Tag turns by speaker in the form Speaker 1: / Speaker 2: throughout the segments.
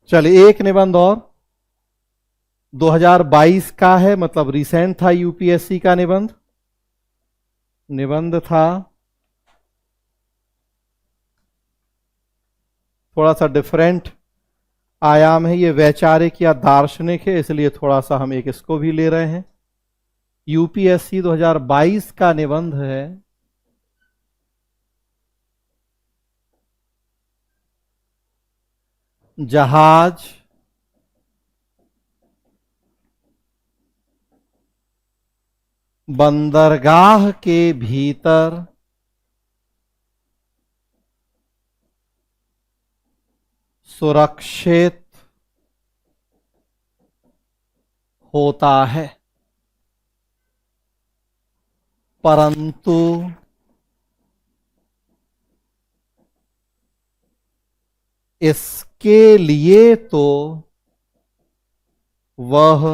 Speaker 1: चलिए एक निबंध और 2022 का है, मतलब रिसेंट था यूपीएससी का निबंध। निबंध था थोड़ा सा डिफरेंट आयाम है, ये वैचारिक या दार्शनिक है, इसलिए थोड़ा सा हम एक इसको भी ले रहे हैं। यूपीएससी 2022 का निबंध है जहाज बंदरगाह के भीतर सुरक्षित होता है, परंतु इसके लिए तो वह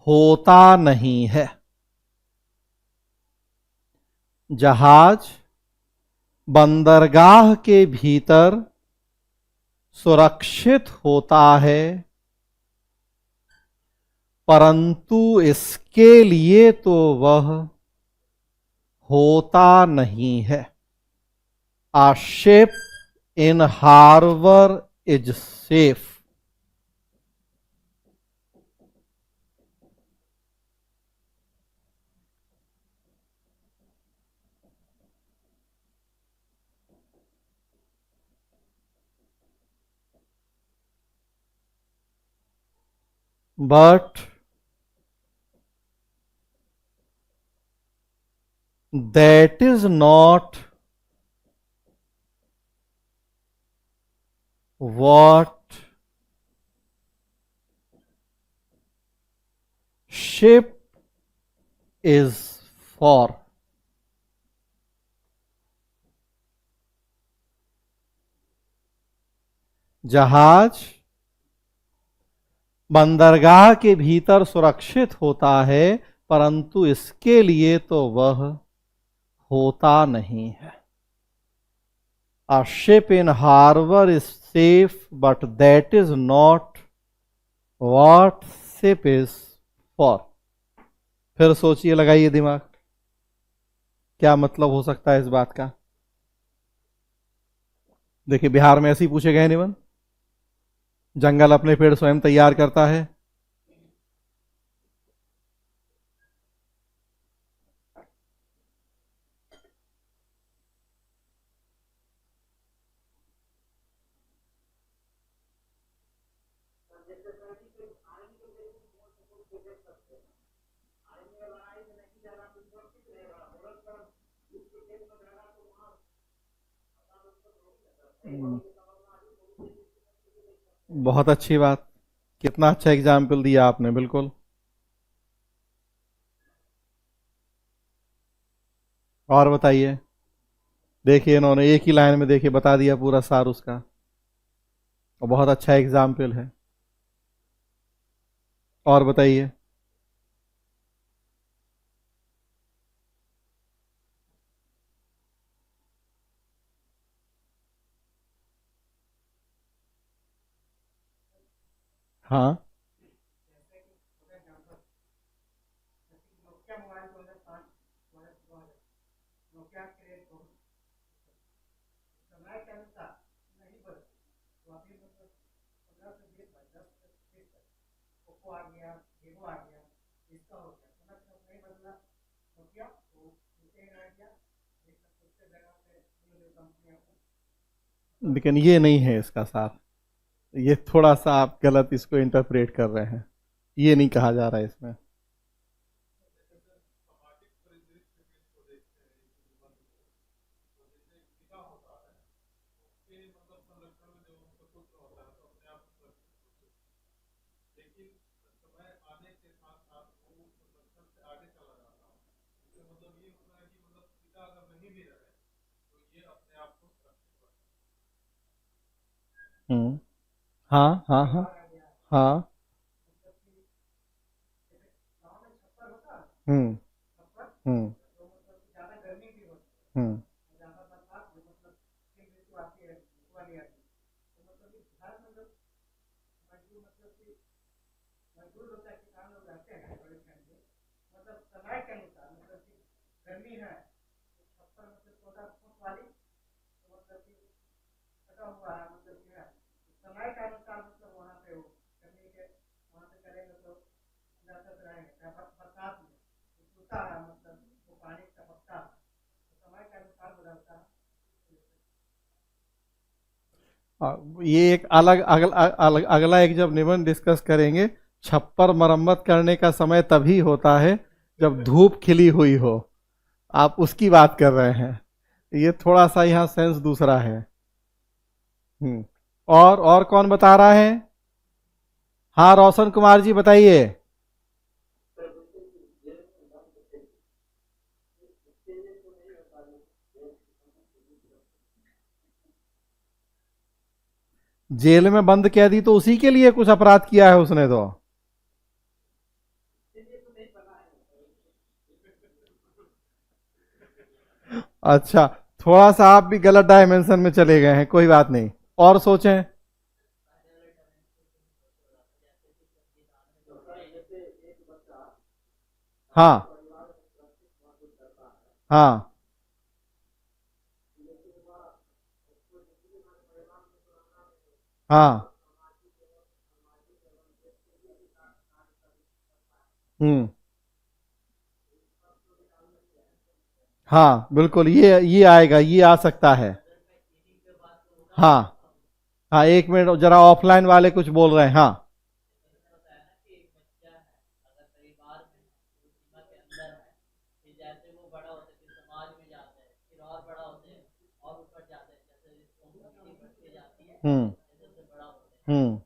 Speaker 1: होता नहीं है। जहाज बंदरगाह के भीतर सुरक्षित होता है, परंतु इसके लिए तो वह होता नहीं है। A ship in harbor is safe, but that is not what ship is for. जहाज बंदरगाह के भीतर सुरक्षित होता है, परंतु इसके लिए तो वह होता नहीं है। A ship in harbor is safe, but that is not what ship is for. फिर सोचिए, लगाइए दिमाग, क्या मतलब हो सकता है इस बात का। देखिए बिहार में ऐसे ही पूछे गए निबंध। जंगल अपने पेड़ स्वयं तैयार करता है। बहुत अच्छी बात, कितना अच्छा एग्जाम्पल दिया आपने, बिल्कुल। और बताइए। देखिए इन्होंने एक ही लाइन में देखिए बता दिया पूरा सार उसका, और बहुत अच्छा एग्जाम्पल है। और बताइए। हाँ। लेकिन ये नहीं है इसका सार, ये थोड़ा सा आप गलत इसको इंटरप्रेट कर रहे हैं। ये नहीं कहा जा रहा है इसमें। हम्म। हाँ हाँ हाँ। हाँ। हम्म। हम्म। हम्म। ये एक अगला एक जब निबंध डिस्कस करेंगे, छप्पर मरम्मत करने का समय तभी होता है जब धूप खिली हुई हो। आप उसकी बात कर रहे हैं, ये थोड़ा सा यहाँ सेंस दूसरा है। और कौन बता रहा है? हाँ, रोशन कुमार जी बताइए। जेल में बंद कह दी तो उसी के लिए कुछ अपराध किया है उसने तो। अच्छा, थोड़ा सा आप भी गलत डायमेंशन में चले गए हैं, कोई बात नहीं, और सोचें। हाँ हाँ हाँ। हम्म। हाँ बिल्कुल, ये आएगा, ये आ सकता है। हाँ हाँ, एक मिनट जरा, ऑफलाइन वाले कुछ बोल रहे हैं। हाँ। हम्म हम्म।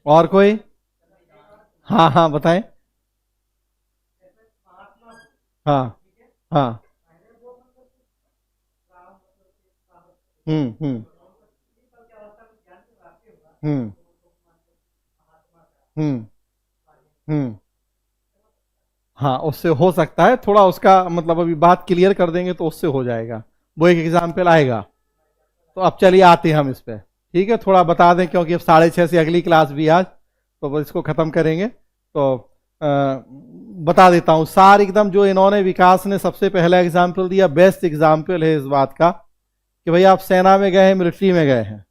Speaker 1: और कोई? हाँ हाँ बताएं। हाँ हाँ। हम्म। हम्म हम्म हम्म। हाँ, उससे हो सकता है थोड़ा, उसका मतलब अभी बात क्लियर कर देंगे तो उससे हो जाएगा, वो एक एग्जाम्पल आएगा। तो अब चलिए आते हैं हम इस पे। ठीक है, थोड़ा बता दें क्योंकि अब 6:30 से अगली क्लास भी आज, तो बस इसको खत्म करेंगे। तो बता देता हूँ सार एकदम, जो इन्होंने विकास ने सबसे पहला एग्जाम्पल दिया, बेस्ट एग्जाम्पल है इस बात का कि भाई आप सेना में गए हैं, मिलिट्री में गए हैं,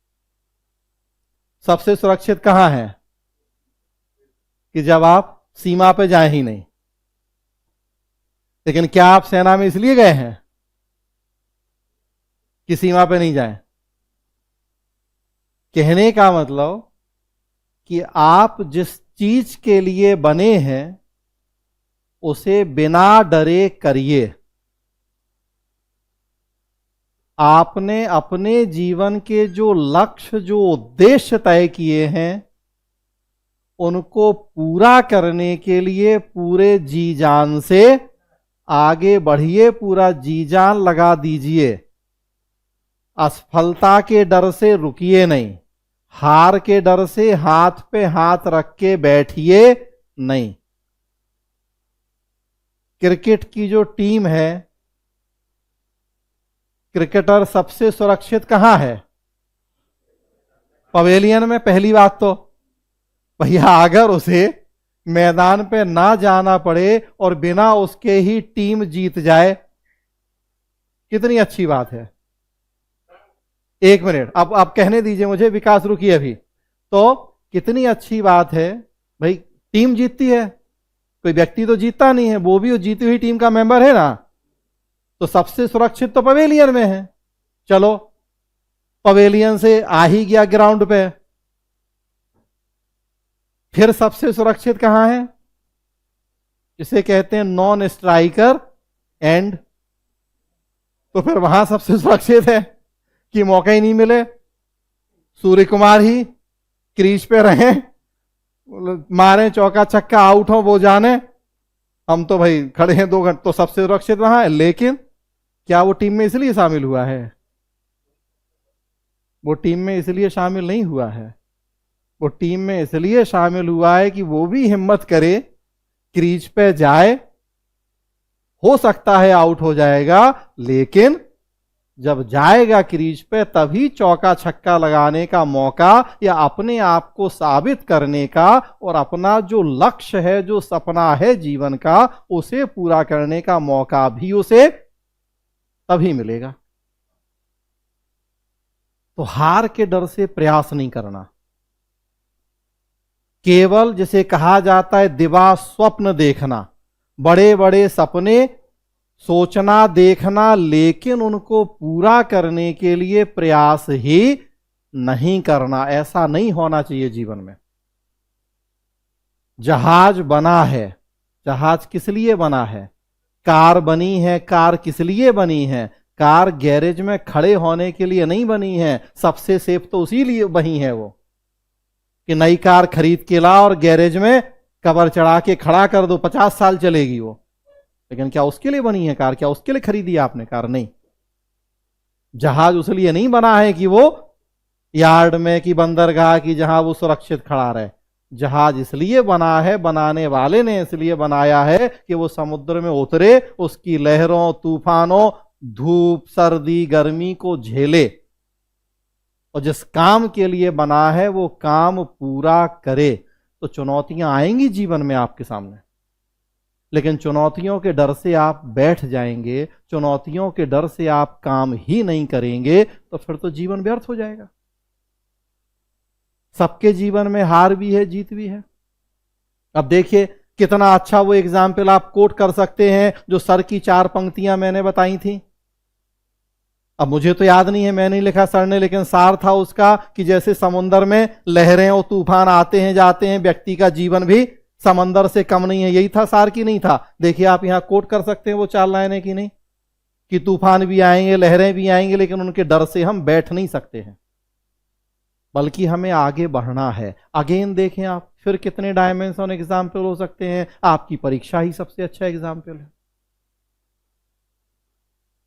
Speaker 1: सबसे सुरक्षित कहाँ है? कि जब आप सीमा पे जाए ही नहीं। लेकिन क्या आप सेना में इसलिए गए हैं कि सीमा पे नहीं जाएं? कहने का मतलब कि आप जिस चीज के लिए बने हैं उसे बिना डरे करिए। आपने अपने जीवन के जो लक्ष्य, जो उद्देश्य तय किए हैं, उनको पूरा करने के लिए पूरे जी जान से आगे बढ़िए, पूरा जी जान लगा दीजिए। असफलता के डर से रुकिए नहीं, हार के डर से हाथ पे हाथ रख के बैठिए नहीं। क्रिकेट की जो टीम है, क्रिकेटर सबसे सुरक्षित कहां है? पवेलियन में। पहली बात तो भैया, अगर उसे मैदान पे ना जाना पड़े और बिना उसके ही टीम जीत जाए, कितनी अच्छी बात है। एक मिनट, अब कहने दीजिए मुझे, विकास रुकिए अभी। तो कितनी अच्छी बात है भाई, टीम जीतती है, कोई व्यक्ति तो जीतता नहीं है, वो भी उस जीती हुई टीम का मेंबर है ना। तो सबसे सुरक्षित तो पवेलियन में है। चलो, पवेलियन से आ ही गया ग्राउंड पे, फिर सबसे सुरक्षित कहां है? इसे कहते हैं नॉन स्ट्राइकर एंड। तो फिर वहां सबसे सुरक्षित है कि मौका ही नहीं मिले, सूर्य कुमार ही क्रीज पे रहे, मारे चौका छक्का, आउट हो वो जाने, हम तो भाई खड़े हैं 2 घंटे, तो सबसे सुरक्षित वहां है। लेकिन क्या वो टीम में इसलिए शामिल हुआ है? वो टीम में इसलिए शामिल नहीं हुआ है। वो टीम में इसलिए शामिल हुआ है कि वो भी हिम्मत करे, क्रीज पे जाए, हो सकता है आउट हो जाएगा, लेकिन जब जाएगा क्रीज पे तभी चौका छक्का लगाने का मौका या अपने आप को साबित करने का और अपना जो लक्ष्य है, जो सपना है जीवन का, उसे पूरा करने का मौका भी उसे तभी मिलेगा। तो हार के डर से प्रयास नहीं करना, केवल जिसे कहा जाता है दिवा स्वप्न देखना, बड़े बड़े सपने सोचना देखना, लेकिन उनको पूरा करने के लिए प्रयास ही नहीं करना। ऐसा नहीं होना चाहिए जीवन में। जहाज बना है, जहाज किस लिए बना है? कार बनी है, कार किस लिए बनी है? कार गैरेज में खड़े होने के लिए नहीं बनी है। सबसे सेफ तो उसी लिए बनी है वो, कि नई कार खरीद के ला और गैरेज में कवर चढ़ा के खड़ा कर दो, 50 साल चलेगी वो। लेकिन क्या उसके लिए बनी है कार? क्या उसके लिए खरीदी आपने कार? नहीं। जहाज उस लिए नहीं बना है कि वो यार्ड में, कि बंदरगाह की, जहां वो सुरक्षित खड़ा रहे। जहाज इसलिए बना है, बनाने वाले ने इसलिए बनाया है कि वो समुद्र में उतरे, उसकी लहरों, तूफानों, धूप, सर्दी, गर्मी को झेले, और जिस काम के लिए बना है वो काम पूरा करे। तो चुनौतियां आएंगी जीवन में आपके सामने, लेकिन चुनौतियों के डर से आप बैठ जाएंगे, चुनौतियों के डर से आप काम ही नहीं करेंगे, तो फिर तो जीवन व्यर्थ हो जाएगा। सबके जीवन में हार भी है, जीत भी है। अब देखिए कितना अच्छा वो एग्जाम्पल आप कोट कर सकते हैं, जो सर की 4 पंक्तियां मैंने बताई थी। अब मुझे तो याद नहीं है, मैंने नहीं लिखा, सर ने, लेकिन सार था उसका कि जैसे समुद्र में लहरें और तूफान आते हैं जाते हैं, व्यक्ति का जीवन भी समंदर से कम नहीं है। यही था सार की नहीं था? देखिए आप यहां कोट कर सकते हैं वो 4 लाइनें की नहीं, कि तूफान भी आएंगे, लहरें भी आएंगे, लेकिन उनके डर से हम बैठ नहीं सकते हैं, बल्कि हमें आगे बढ़ना है। अगेन देखें आप, फिर कितने डायमेंशन एग्जाम्पल हो सकते हैं। आपकी परीक्षा ही सबसे अच्छा एग्जाम्पल है।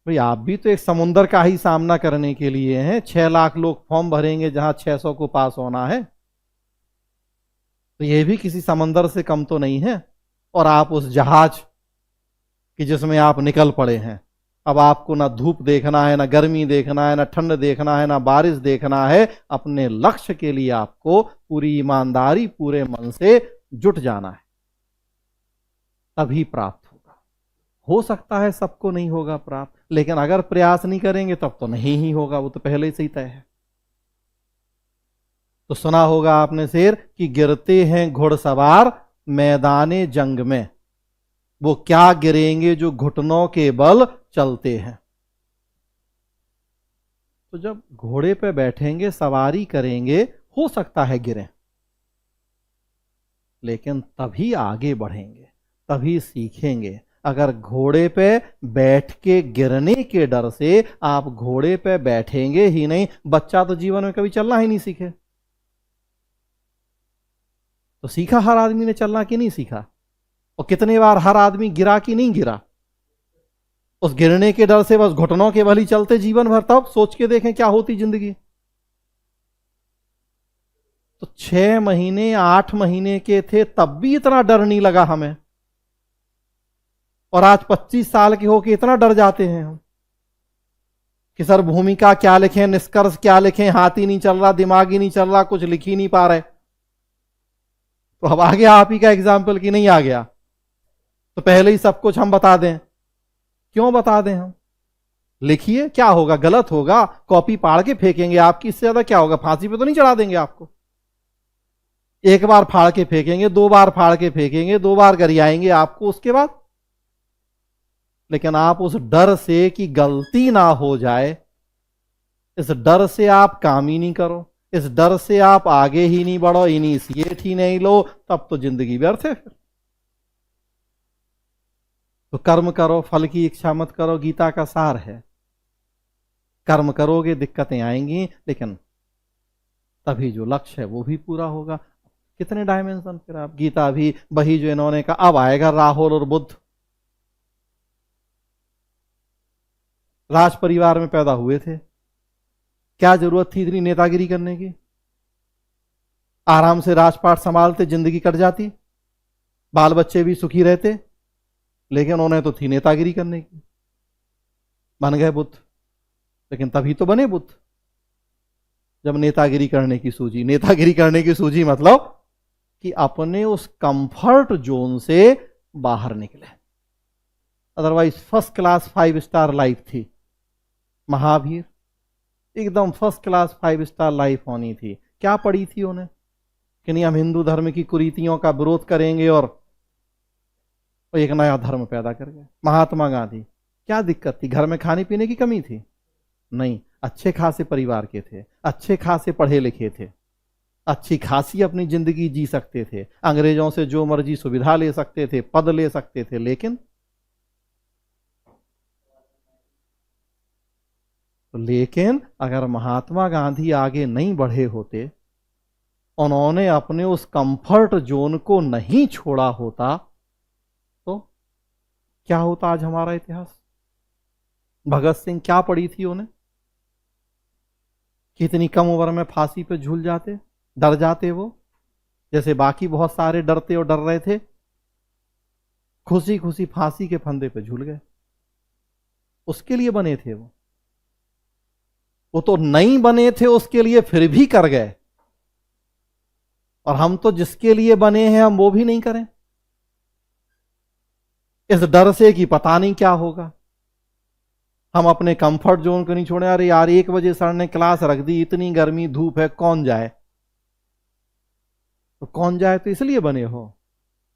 Speaker 1: भाई आप भी तो एक समुंदर का ही सामना करने के लिए हैं। 6 लाख लोग फॉर्म भरेंगे जहां 600 को पास होना है, तो यह भी किसी समंदर से कम तो नहीं है। और आप उस जहाज कि जिसमें आप निकल पड़े हैं। अब आपको ना धूप देखना है, ना गर्मी देखना है, ना ठंड देखना है, ना बारिश देखना है। अपने लक्ष्य के लिए आपको पूरी ईमानदारी, पूरे मन से जुट जाना है, तभी प्राप्त होगा। हो सकता है सबको नहीं होगा प्राप्त, लेकिन अगर प्रयास नहीं करेंगे तब तो नहीं ही होगा, वो तो पहले से ही तय है। तो सुना होगा आपने शेर कि गिरते हैं घुड़सवार मैदाने जंग में, वो क्या गिरेंगे जो घुटनों के बल चलते हैं। तो जब घोड़े पे बैठेंगे, सवारी करेंगे, हो सकता है गिरें, लेकिन तभी आगे बढ़ेंगे, तभी सीखेंगे। अगर घोड़े पे बैठ के गिरने के डर से आप घोड़े पे बैठेंगे ही नहीं, बच्चा तो जीवन में कभी चलना ही नहीं सीखे। तो सीखा हर आदमी ने चलना कि नहीं सीखा? और कितने बार हर आदमी गिरा कि नहीं गिरा? उस गिरने के डर से बस घुटनों के बल ही चलते जीवन भर। तब सोच के देखें क्या होती जिंदगी। तो 6 महीने 8 महीने के थे तब भी इतना डर नहीं लगा हमें, और आज 25 साल के होके इतना डर जाते हैं हम कि सर भूमिका क्या लिखें, निष्कर्ष क्या लिखें, हाथ ही नहीं चल रहा, दिमाग ही नहीं चल रहा, कुछ लिख ही नहीं पा रहे। तो अब आ गया आप ही का एग्जाम्पल कि नहीं आ गया? तो पहले ही सब कुछ हम बता दें। क्यों बता दें हम? लिखिए, क्या होगा? गलत होगा, कॉपी पाड़ के फेंकेंगे आपकी, इससे ज्यादा क्या होगा? फांसी पे तो नहीं चढ़ा देंगे आपको। एक बार फाड़ के फेंकेंगे, 2 बार फाड़ के फेंकेंगे, 2 बार गरियाएंगे आपको उसके बाद। लेकिन आप उस डर से कि गलती ना हो जाए, इस डर से आप काम ही नहीं करो, इस डर से आप आगे ही नहीं बढ़ो, इनिशिएट ही नहीं लो, तब तो जिंदगी व्यर्थ है। फिर तो कर्म करो, फल की इच्छा मत करो, गीता का सार है। कर्म करोगे दिक्कतें आएंगी, लेकिन तभी जो लक्ष्य है वो भी पूरा होगा। कितने डायमेंशन फिर आप, गीता भी वही जो इन्होंने कहा। अब आएगा राहुल और बुद्ध। राज परिवार में पैदा हुए थे, क्या जरूरत थी इतनी नेतागिरी करने की? आराम से राजपाट संभालते, जिंदगी कट जाती, बाल बच्चे भी सुखी रहते। लेकिन उन्हें तो थी नेतागिरी करने की, बन गए बुद्ध। लेकिन तभी तो बने बुद्ध जब नेतागिरी करने की सूझी। नेतागिरी करने की सूझी मतलब कि अपने उस कंफर्ट जोन से बाहर निकले। Otherwise first class 5 star life थी महावीर, एकदम फर्स्ट क्लास 5 स्टार लाइफ होनी थी। क्या पड़ी थी उन्हें कि नहीं हम हिंदू धर्म की कुरीतियों का विरोध करेंगे और एक नया धर्म पैदा कर गए। महात्मा गांधी, क्या दिक्कत थी? घर में खाने पीने की कमी थी? नहीं, अच्छे खासे परिवार के थे, अच्छे खासे पढ़े लिखे थे, अच्छी खासी अपनी जिंदगी जी सकते थे, अंग्रेजों से जो मर्जी सुविधा ले सकते थे, पद ले सकते थे। लेकिन अगर महात्मा गांधी आगे नहीं बढ़े होते, उन्होंने अपने उस कंफर्ट जोन को नहीं छोड़ा होता, तो क्या होता आज हमारा इतिहास? भगत सिंह, क्या पड़ी थी उन्हें? कितनी कम उम्र में फांसी पे झूल जाते, डर जाते वो, जैसे बाकी बहुत सारे डरते और डर रहे थे। खुशी खुशी फांसी के फंदे पे झूल गए। उसके लिए बने थे वो तो नहीं बने थे उसके लिए, फिर भी कर गए। और हम तो जिसके लिए बने हैं हम वो भी नहीं करें, इस डर से कि पता नहीं क्या होगा। हम अपने कंफर्ट जोन को नहीं छोड़े। अरे यार 1 बजे सर ने क्लास रख दी, इतनी गर्मी धूप है, कौन जाए? तो कौन जाए? तो इसलिए बने हो,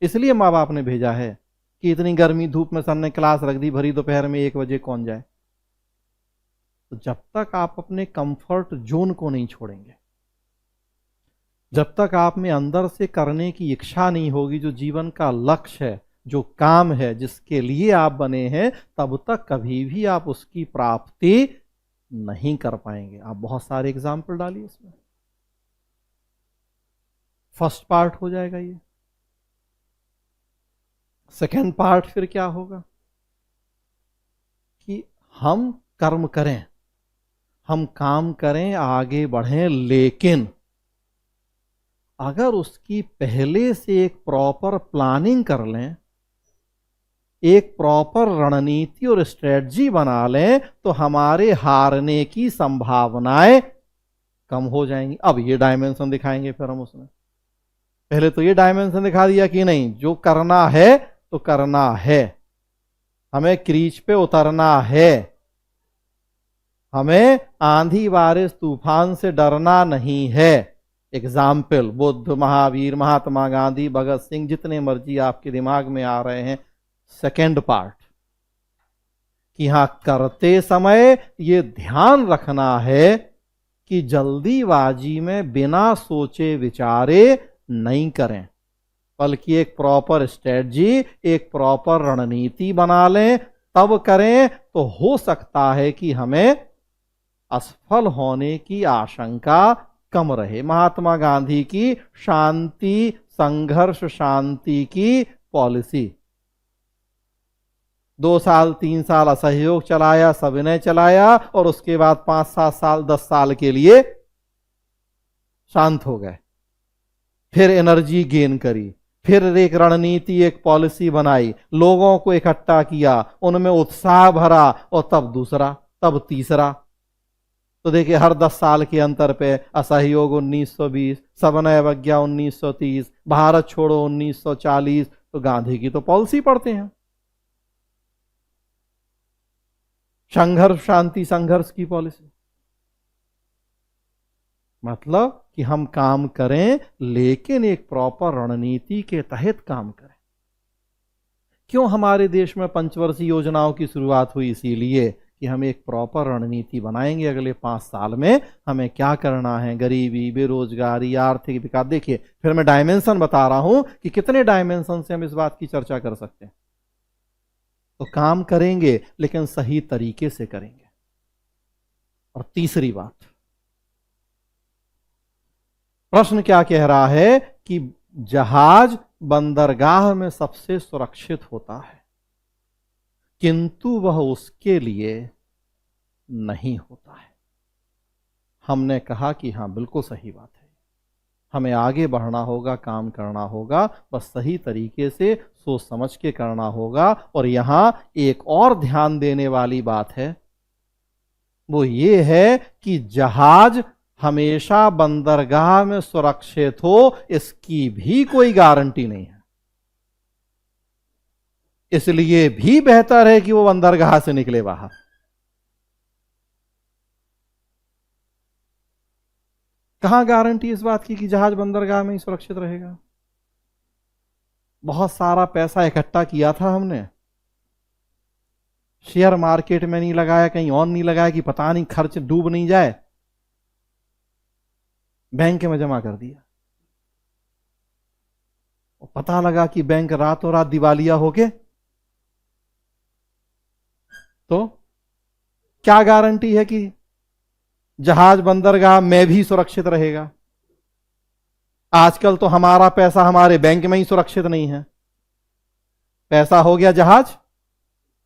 Speaker 1: इसलिए माँ बाप ने भेजा है कि इतनी गर्मी धूप में सर ने क्लास रख दी, भरी दोपहर में 1 बजे कौन जाए? तो जब तक आप अपने कंफर्ट जोन को नहीं छोड़ेंगे, जब तक आप में अंदर से करने की इच्छा नहीं होगी, जो जीवन का लक्ष्य है, जो काम है जिसके लिए आप बने हैं, तब तक कभी भी आप उसकी प्राप्ति नहीं कर पाएंगे। आप बहुत सारे एग्जाम्पल डालिए इसमें। फर्स्ट पार्ट हो जाएगा ये। सेकेंड पार्ट फिर क्या होगा कि हम कर्म करें, हम काम करें, आगे बढ़ें, लेकिन अगर उसकी पहले से एक प्रॉपर प्लानिंग कर लें, एक प्रॉपर रणनीति और स्ट्रेटजी बना लें, तो हमारे हारने की संभावनाएं कम हो जाएंगी। अब ये डायमेंशन दिखाएंगे फिर हम उसमें। पहले तो ये डायमेंशन दिखा दिया कि नहीं, जो करना है तो करना है, हमें क्रीज पे उतरना है, हमें आंधी बारिश तूफान से डरना नहीं है। एग्जाम्पल बुद्ध, महावीर, महात्मा गांधी, भगत सिंह, जितने मर्जी आपके दिमाग में आ रहे हैं। सेकेंड पार्ट कि यहां करते समय ये ध्यान रखना है कि जल्दीबाजी में बिना सोचे विचारे नहीं करें, बल्कि एक प्रॉपर स्ट्रेटजी, एक प्रॉपर रणनीति बना लें, तब करें। तो हो सकता है कि हमें असफल होने की आशंका कम रहे। महात्मा गांधी की शांति संघर्ष शांति की पॉलिसी, 2 साल 3 साल असहयोग चलाया, सविनय चलाया, और उसके बाद 5 7 साल 10 साल के लिए शांत हो गए, फिर एनर्जी गेन करी, फिर एक रणनीति, एक पॉलिसी बनाई, लोगों को इकट्ठा किया, उनमें उत्साह भरा, और तब दूसरा, तब तीसरा। तो देखिए हर 10 साल के अंतर पे असहयोग 1920, सविनय अवज्ञा 1930, भारत छोड़ो 1940, तो गांधी की तो पॉलिसी पढ़ते हैं, संघर्ष शांति संघर्ष की पॉलिसी। मतलब कि हम काम करें, लेकिन एक प्रॉपर रणनीति के तहत काम करें। क्यों हमारे देश में पंचवर्षीय योजनाओं की शुरुआत हुई? इसीलिए कि हम एक प्रॉपर रणनीति बनाएंगे, अगले 5 साल में हमें क्या करना है, गरीबी, बेरोजगारी, आर्थिक विकास। देखिए फिर मैं डायमेंशन बता रहा हूं कि कितने डायमेंशन से हम इस बात की चर्चा कर सकते हैं। तो काम करेंगे लेकिन सही तरीके से करेंगे। और तीसरी बात, प्रश्न क्या कह रहा है कि जहाज बंदरगाह में सबसे सुरक्षित होता है, किंतु वह उसके लिए नहीं होता है। हमने कहा कि हां बिल्कुल सही बात है, हमें आगे बढ़ना होगा, काम करना होगा, बस सही तरीके से सोच समझ के करना होगा। और यहां एक और ध्यान देने वाली बात है, वो ये है कि जहाज हमेशा बंदरगाह में सुरक्षित हो, इसकी भी कोई गारंटी नहीं है। इसलिए भी बेहतर है कि वो बंदरगाह से निकले बाहर। कहां गारंटी इस बात की कि जहाज बंदरगाह में ही सुरक्षित रहेगा? बहुत सारा पैसा इकट्ठा किया था हमने, शेयर मार्केट में नहीं लगाया, कहीं और नहीं लगाया कि पता नहीं खर्च डूब नहीं जाए, बैंक में जमा कर दिया। पता लगा कि बैंक रातों रात दिवालिया हो गए, तो क्या गारंटी है कि जहाज बंदरगाह में भी सुरक्षित रहेगा? आजकल तो हमारा पैसा हमारे बैंक में ही सुरक्षित नहीं है। पैसा हो गया जहाज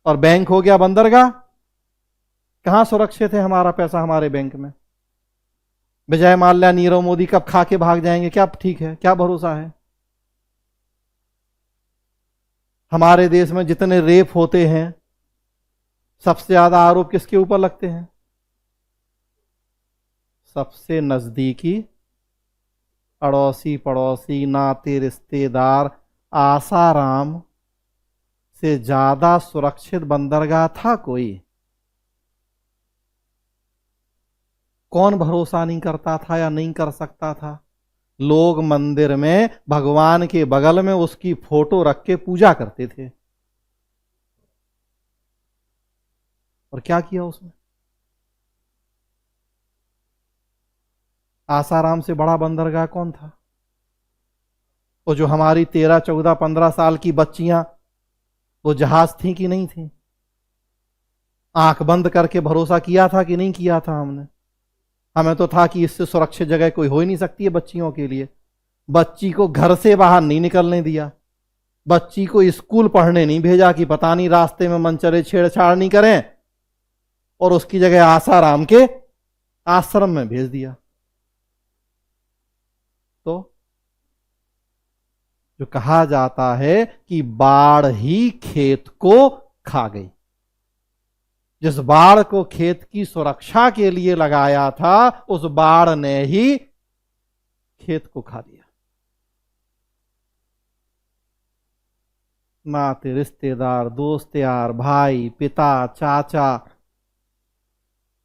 Speaker 1: और बैंक हो गया बंदरगाह। कहां सुरक्षित है हमारा पैसा हमारे बैंक में? विजय माल्या, नीरव मोदी कब खा के भाग जाएंगे, क्या ठीक है, क्या भरोसा है? हमारे देश में जितने रेप होते हैं, सबसे ज्यादा आरोप किसके ऊपर लगते हैं? सबसे नजदीकी अड़ोसी पड़ोसी नाते रिश्तेदार। आसाराम से ज्यादा सुरक्षित बंदरगाह था कोई? कौन भरोसा नहीं करता था या नहीं कर सकता था? लोग मंदिर में भगवान के बगल में उसकी फोटो रख के पूजा करते थे। और क्या किया उसने? आसाराम से बड़ा बंदरगाह कौन था? वो जो हमारी 13, 14, 15 साल की बच्चियां, वो जहाज थी कि नहीं थी? आंख बंद करके भरोसा किया था कि नहीं किया था हमने? हमें तो था कि इससे सुरक्षित जगह कोई हो ही नहीं सकती है बच्चियों के लिए। बच्ची को घर से बाहर नहीं निकलने दिया, बच्ची को स्कूल पढ़ने नहीं भेजा कि पता नहीं रास्ते में मनचरे छेड़छाड़ नहीं करें, और उसकी जगह आसाराम के आश्रम में भेज दिया। तो जो कहा जाता है कि बाढ़ ही खेत को खा गई, जिस बाढ़ को खेत की सुरक्षा के लिए लगाया था, उस बाढ़ ने ही खेत को खा दिया। नाते रिश्तेदार, दोस्त यार, भाई, पिता, चाचा,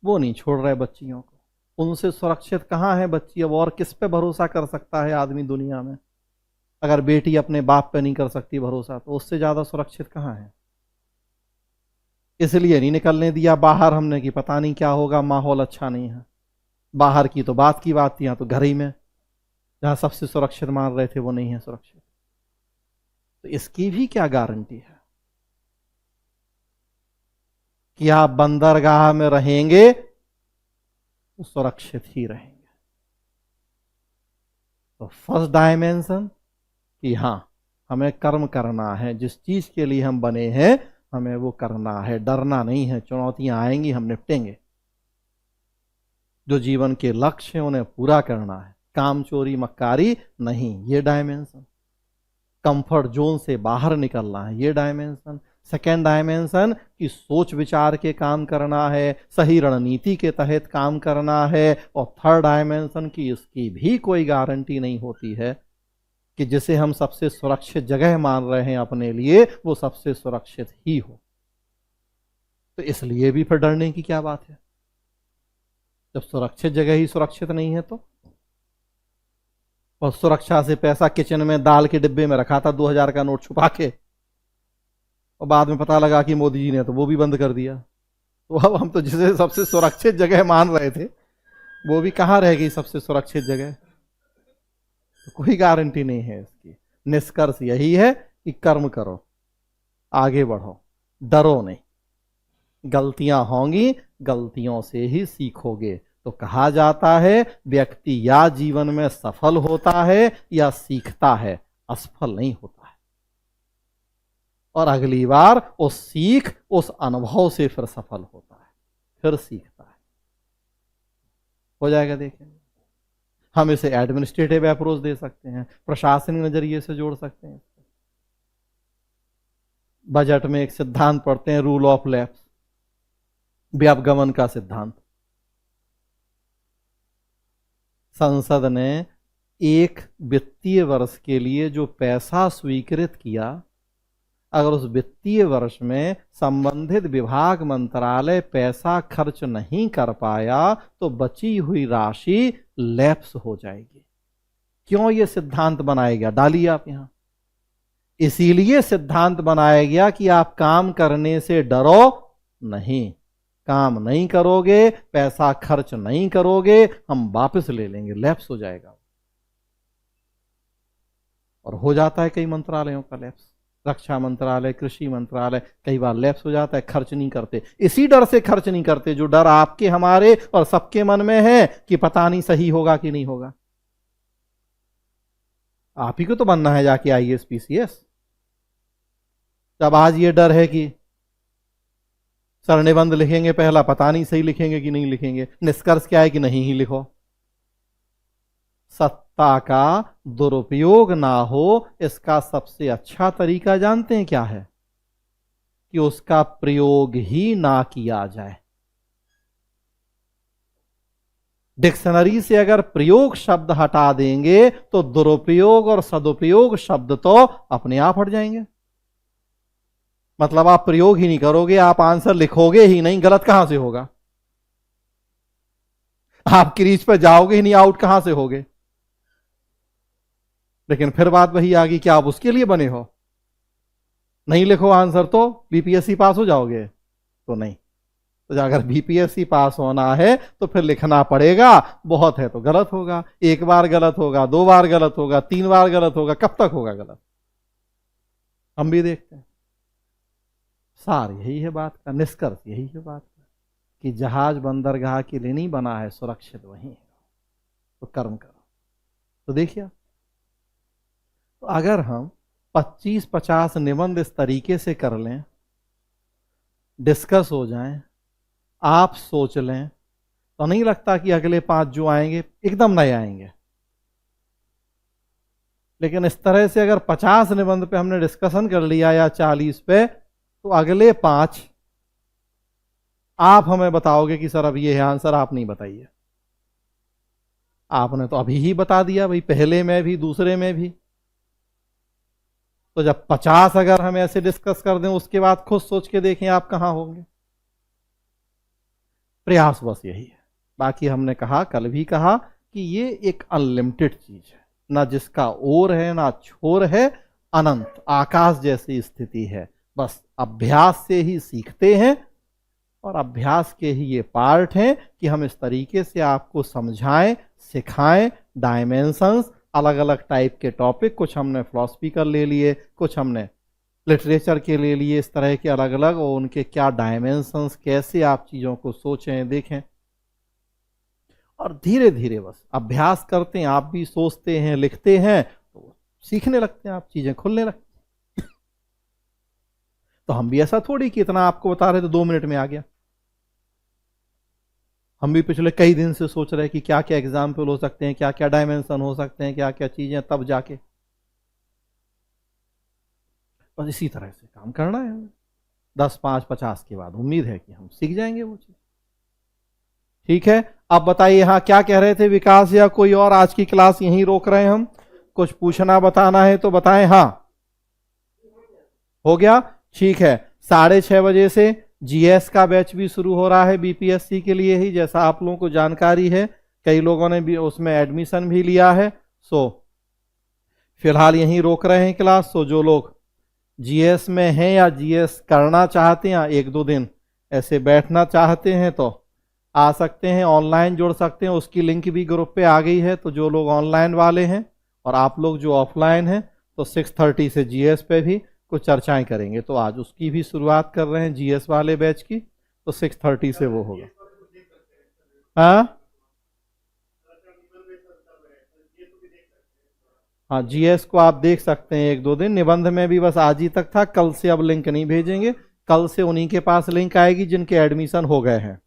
Speaker 1: वो नहीं छोड़ रहे बच्चियों को। उनसे सुरक्षित कहां है बच्ची? अब और किस पे भरोसा कर सकता है आदमी दुनिया में? अगर बेटी अपने बाप पे नहीं कर सकती भरोसा, तो उससे ज्यादा सुरक्षित कहां है? इसलिए नहीं निकलने दिया बाहर हमने कि पता नहीं क्या होगा, माहौल अच्छा नहीं है। बाहर की तो बात की बात थी, यहां तो घर ही में जहां सबसे सुरक्षित मान रहे थे वो नहीं है सुरक्षित। तो इसकी भी क्या गारंटी है कि आप बंदरगाह में रहेंगे तो सुरक्षित ही रहेंगे? तो फर्स्ट डायमेंशन कि हां, हमें कर्म करना है, जिस चीज के लिए हम बने हैं हमें वो करना है, डरना नहीं है। चुनौतियां आएंगी, हम निपटेंगे। जो जीवन के लक्ष्य हैं उन्हें पूरा करना है, काम चोरी मक्कारी नहीं, ये डायमेंशन। कंफर्ट जोन से बाहर निकलना है, ये डायमेंशन। सेकेंड डायमेंशन कि सोच विचार के काम करना है, सही रणनीति के तहत काम करना है। और थर्ड डायमेंशन कि इसकी भी कोई गारंटी नहीं होती है कि जिसे हम सबसे सुरक्षित जगह मान रहे हैं अपने लिए, वो सबसे सुरक्षित ही हो। तो इसलिए भी फिर डरने की क्या बात है जब सुरक्षित जगह ही सुरक्षित नहीं है तो? और सुरक्षा से पैसा किचन में दाल के डिब्बे में रखा था 2000 का नोट छुपा के, और बाद में पता लगा कि मोदी जी ने तो वो भी बंद कर दिया। तो अब हम तो जिसे सबसे सुरक्षित जगह मान रहे थे, वो भी कहां रह गई सबसे सुरक्षित जगह? तो कोई गारंटी नहीं है इसकी। निष्कर्ष यही है कि कर्म करो, आगे बढ़ो, डरो नहीं। गलतियां होंगी, गलतियों से ही सीखोगे। तो कहा जाता है व्यक्ति या जीवन में सफल होता है या सीखता है, असफल नहीं होता है। और अगली बार उस सीख, उस अनुभव से फिर सफल होता है, फिर सीखता है। हो जाएगा, देखेंगे। हम इसे एडमिनिस्ट्रेटिव अप्रोच दे सकते हैं, प्रशासनिक नजरिए से जोड़ सकते हैं। बजट में एक सिद्धांत पढ़ते हैं, रूल ऑफ लैप्स, व्यापगमन का सिद्धांत। संसद ने एक वित्तीय वर्ष के लिए जो पैसा स्वीकृत किया, अगर उस वित्तीय वर्ष में संबंधित विभाग मंत्रालय पैसा खर्च नहीं कर पाया तो बची हुई राशि लैप्स हो जाएगी। क्यों ये सिद्धांत बनाया गया, डालिए आप यहां। इसीलिए सिद्धांत बनाया गया कि आप काम करने से डरो नहीं, काम नहीं करोगे, पैसा खर्च नहीं करोगे, हम वापस ले लेंगे, लैप्स हो जाएगा। और हो जाता है कई मंत्रालयों का लैप्स, रक्षा मंत्रालय, कृषि मंत्रालय, कई बार लैप्स हो जाता है, खर्च नहीं करते। इसी डर से खर्च नहीं करते, जो डर आपके, हमारे और सबके मन में है कि पता नहीं सही होगा कि नहीं होगा। आप ही को तो बनना है जाके IAS PCS। जब आज ये डर है कि सर निबंध लिखेंगे पहला, पता नहीं सही लिखेंगे कि नहीं लिखेंगे, निष्कर्ष क्या है कि नहीं ही लिखो। सत्ता का दुरुपयोग ना हो, इसका सबसे अच्छा तरीका जानते हैं क्या है? कि उसका प्रयोग ही ना किया जाए। डिक्शनरी से अगर प्रयोग शब्द हटा देंगे तो दुरुपयोग और सदुपयोग शब्द तो अपने आप हट जाएंगे। मतलब आप प्रयोग ही नहीं करोगे, आप आंसर लिखोगे ही नहीं, गलत कहां से होगा? आप क्रीज पर जाओगे ही नहीं, आउट कहां से होगे? लेकिन फिर बात वही आ गई कि आप उसके लिए बने हो, नहीं लिखो आंसर तो BPSC पास हो जाओगे? तो नहीं। तो अगर BPSC पास होना है तो फिर लिखना पड़ेगा, बहुत है तो गलत होगा, एक बार गलत होगा, 2 बार गलत होगा, 3 बार गलत होगा, कब तक होगा गलत? हम भी देखते हैं। सार यही है बात का, निष्कर्ष यही है बात का कि जहाज बंदरगाह के लिए नहीं बना है, सुरक्षित वही है, तो कर्म करो। तो देखिए, तो अगर हम 25-50 निबंध इस तरीके से कर लें, डिस्कस हो जाएं, आप सोच लें, तो नहीं लगता कि अगले 5 जो आएंगे एकदम नए आएंगे। लेकिन इस तरह से अगर 50 निबंध पे हमने डिस्कशन कर लिया या 40 पे, तो अगले 5 आप हमें बताओगे कि सर अब ये है आंसर, आप नहीं बताइए। आपने तो अभी ही बता दिया भाई, पहले में भी दूसरे में भी। तो जब 50 अगर हम ऐसे डिस्कस कर दें, उसके बाद खुद सोच के देखें आप कहां होंगे। प्रयास बस यही है। बाकी हमने कहा, कल भी कहा कि ये एक अनलिमिटेड चीज है, ना जिसका ओर है ना छोर है, अनंत आकाश जैसी स्थिति है। बस अभ्यास से ही सीखते हैं, और अभ्यास के ही ये पार्ट हैं कि हम इस तरीके से आपको समझाएं, सिखाएं। डायमेंशंस, अलग अलग टाइप के टॉपिक, कुछ हमने फिलॉसफी कर ले लिए, कुछ हमने लिटरेचर के ले लिए, इस तरह के अलग अलग, और उनके क्या डायमेंशंस, कैसे आप चीज़ों को सोचें, देखें। और धीरे धीरे बस अभ्यास करते हैं, आप भी सोचते हैं, लिखते हैं, तो सीखने लगते हैं, आप चीज़ें खुलने लगती हैं। तो हम भी ऐसा थोड़ी कि इतना आपको बता रहे तो 2 मिनट में आ गया। हम भी पिछले कई दिन से सोच रहे हैं कि क्या क्या एग्जाम्पल हो सकते हैं, क्या क्या डायमेंशन हो सकते हैं, क्या क्या चीजें, तब जाके बस इसी तरह से काम करना है। 10, 5, 50 के बाद उम्मीद है कि हम सीख जाएंगे वो चीज। ठीक है, अब बताइए, हाँ क्या कह रहे थे विकास या कोई और? आज की क्लास यहीं रोक रहे हैं हम, कुछ पूछना बताना है तो बताएं। हाँ हो गया, ठीक है। 6:30 बजे से GS का बैच भी शुरू हो रहा है BPSC के लिए ही, जैसा आप लोगों को जानकारी है। कई लोगों ने भी उसमें एडमिशन भी लिया है। सो फिलहाल यहीं रोक रहे हैं क्लास। सो जो लोग GS में हैं या GS करना चाहते हैं, या 1-2 दिन ऐसे बैठना चाहते हैं, तो आ सकते हैं, ऑनलाइन जुड़ सकते हैं। उसकी लिंक भी ग्रुप पे आ गई है। तो जो लोग ऑनलाइन वाले हैं और आप लोग जो ऑफलाइन हैं, तो 6:30 से GS पे भी कुछ चर्चाएं करेंगे। तो आज उसकी भी शुरुआत कर रहे हैं, GS वाले बैच की। तो 6:30 से वो होगा। हाँ GS को आप देख सकते हैं 1-2 दिन। निबंध में भी बस आज ही तक था, कल से अब लिंक नहीं भेजेंगे। कल से उन्हीं के पास लिंक आएगी जिनके एडमिशन हो गए हैं।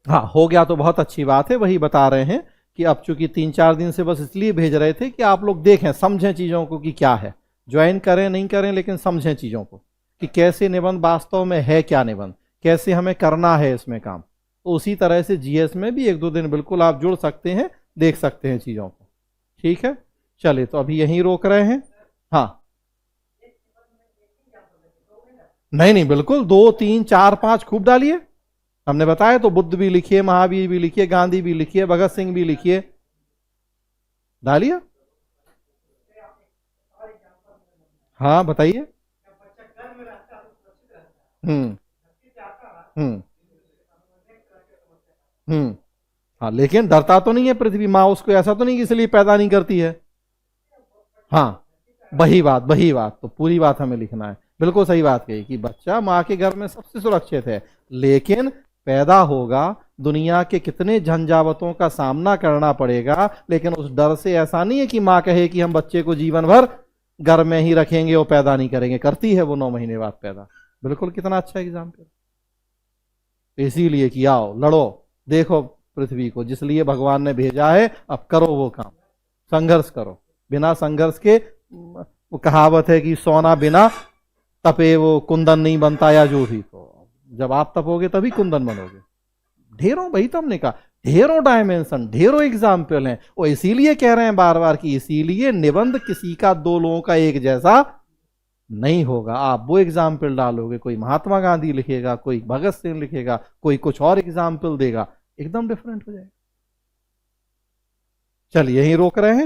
Speaker 1: हाँ हो गया तो बहुत अच्छी बात है। वही बता रहे हैं कि अब चूंकि 3-4 दिन से बस इसलिए भेज रहे थे कि आप लोग देखें, समझें चीज़ों को कि क्या है। ज्वाइन करें नहीं करें, लेकिन समझें चीजों को कि कैसे निबंध वास्तव में है, क्या निबंध, कैसे हमें करना है इसमें काम। तो उसी तरह से जीएस में भी 1-2 दिन बिल्कुल आप जुड़ सकते हैं, देख सकते हैं चीजों को। ठीक है, चलिए तो अभी यहीं रोक रहे हैं। हाँ, नहीं नहीं, बिल्कुल 2, 3, 4, 5 खूब डालिए। हमने बताया तो बुद्ध भी लिखिए, महावीर भी लिखिए, गांधी भी लिखिए, भगत सिंह भी लिखिए, डालिए। हाँ बताइए। हम्म। हम्म। हम्म। हाँ, लेकिन डरता तो नहीं है पृथ्वी माँ उसको, ऐसा तो नहीं कि इसलिए पैदा नहीं करती है। हाँ, वही बात तो पूरी बात हमें लिखना है। बिल्कुल सही बात कही कि बच्चा माँ के घर में सबसे सुरक्षित है, लेकिन पैदा होगा, दुनिया के कितने झंझावतों का सामना करना पड़ेगा, लेकिन उस डर से ऐसा नहीं है कि माँ कहे कि हम बच्चे को जीवन भर घर में ही रखेंगे और पैदा नहीं करेंगे, करती है वो 9 महीने बाद पैदा। बिल्कुल, कितना अच्छा एग्जाम्पल। इसीलिए कि आओ लड़ो, देखो पृथ्वी को जिस लिए भगवान ने भेजा है, अब करो वो काम, संघर्ष करो। बिना संघर्ष के, वो कहावत है कि सोना बिना तपे वो कुंदन नहीं बनता, या जो भी। तो जब आप तपोगे तभी कुंदन बनोगे। ढेरों, वही तो हमने कहा, ढेरों डायमेंशन, ढेरों एग्जाम्पल हैं। और इसीलिए कह रहे हैं बार बार कि इसीलिए निबंध किसी का 2 लोगों का एक जैसा नहीं होगा। आप वो एग्जाम्पल डालोगे, कोई महात्मा गांधी लिखेगा, कोई भगत सिंह लिखेगा, कोई कुछ और एग्जाम्पल देगा, एकदम डिफरेंट हो जाएगा। चलिए यहीं रोक रहे हैं।